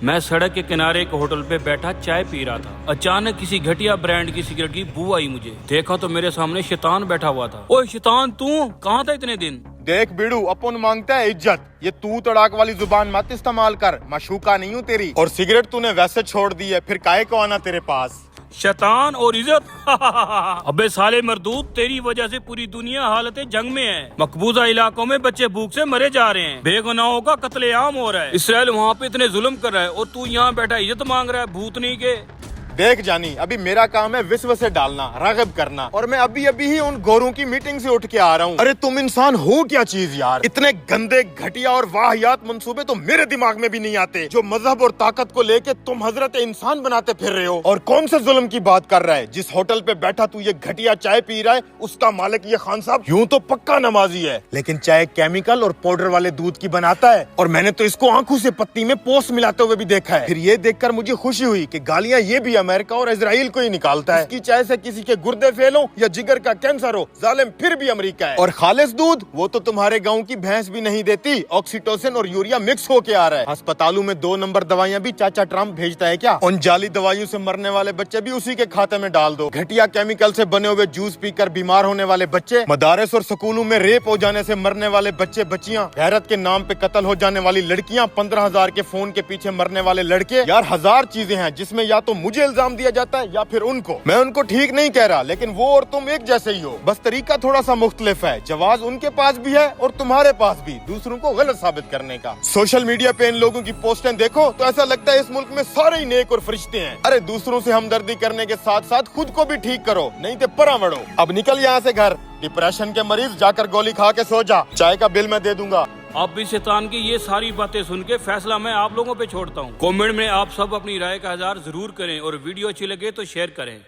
میں سڑک کے کنارے ایک ہوٹل پہ بیٹھا چائے پی رہا تھا. اچانک کسی گھٹیا برانڈ کی سگریٹ کی بو آئی. مجھے دیکھا تو میرے سامنے شیطان بیٹھا ہوا تھا. اوے شیطان تو کہاں تھا اتنے دن؟ دیکھ بیڑو، اپن مانگتا ہے عزت، یہ تو تڑاک والی زبان مت استعمال کر، مشوقہ نہیں ہوں تیری. اور سگریٹ تو نے ویسے چھوڑ دی ہے، پھر کائے کو آنا تیرے پاس؟ شیطان اور عزت ابے سالے مردود، تیری وجہ سے پوری دنیا حالت جنگ میں ہے. مقبوضہ علاقوں میں بچے بھوک سے مرے جا رہے ہیں، بے گناہوں کا قتل عام ہو رہا ہے. اسرائیل وہاں پہ اتنے ظلم کر رہا ہے اور تو یہاں بیٹھا عزت مانگ رہا ہے بھوتنی کے. دیکھ جانی، ابھی میرا کام ہے وسوسے ڈالنا، راغب کرنا، اور میں ابھی ہی ان گوروں کی میٹنگ سے اٹھ کے آ رہا ہوں. ارے تم انسان ہو کیا چیز یار؟ اتنے گندے، گھٹیا اور واہیات منصوبے تو میرے دماغ میں بھی نہیں آتے، جو مذہب اور طاقت کو لے کے تم حضرت انسان بناتے پھر رہے ہو. اور کون سے ظلم کی بات کر رہا ہے؟ جس ہوٹل پہ بیٹھا تو یہ گھٹیا چائے پی رہا ہے، اس کا مالک یہ خان صاحب یوں تو پکا نمازی ہے، لیکن چائے کیمیکل اور پاؤڈر والے دودھ کی بناتا ہے. اور میں نے تو اس کو آنکھوں سے پتی میں پوسٹ ملاتے ہوئے بھی دیکھا ہے. پھر یہ دیکھ کر مجھے خوشی ہوئی کہ گالیاں یہ بھی امریکہ اور اسرائیل کو ہی نکالتا ہے. اس کی چائے سے کسی کے گردے فیل ہو یا جگر کا کینسر ہو، ظالم پھر بھی امریکہ ہے. اور خالص دودھ وہ تو تمہارے گاؤں کی بھینس بھی نہیں دیتی، آکسیٹوسن اور یوریا مکس ہو کے آ رہا ہے. ہسپتالوں میں 2 نمبر دوائیاں بھی چاچا ٹرمپ بھیجتا ہے کیا؟ ان جعلی دوائیوں سے مرنے والے بچے بھی اسی کے کھاتے میں ڈال دو. گھٹیا کیمیکل سے بنے ہوئے جوس پی کر بیمار ہونے والے بچے، مدارس اور سکولوں میں ریپ ہو جانے سے مرنے والے بچے بچیاں، غیرت کے نام پہ قتل ہو جانے والی لڑکیاں، 15,000 کے فون کے پیچھے مرنے والے لڑکے. یار ہزار چیزیں ہیں جس میں یا تو مجھے الزام دیا جاتا ہے یا پھر ان کو. میں ان کو ٹھیک نہیں کہہ رہا، لیکن وہ اور تم ایک جیسے ہی ہو، بس طریقہ تھوڑا سا مختلف ہے. جواز ان کے پاس بھی ہے اور تمہارے پاس بھی، دوسروں کو غلط ثابت کرنے کا. سوشل میڈیا پہ ان لوگوں کی پوسٹیں دیکھو تو ایسا لگتا ہے اس ملک میں سارے ہی نیک اور فرشتے ہیں. ارے دوسروں سے ہمدردی کرنے کے ساتھ ساتھ خود کو بھی ٹھیک کرو، نہیں تو پرا وڑو. اب نکل یہاں سے گھر. ڈپریشن کے مریض جا کر گولی کھا کے سو جا، چائے کا بل میں دے دوں گا. اب بھی شیطان کی یہ ساری باتیں سن کے فیصلہ میں آپ لوگوں پہ چھوڑتا ہوں. کامنٹ میں آپ سب اپنی رائے کا اظہار ضرور کریں اور ویڈیو اچھی لگے تو شیئر کریں.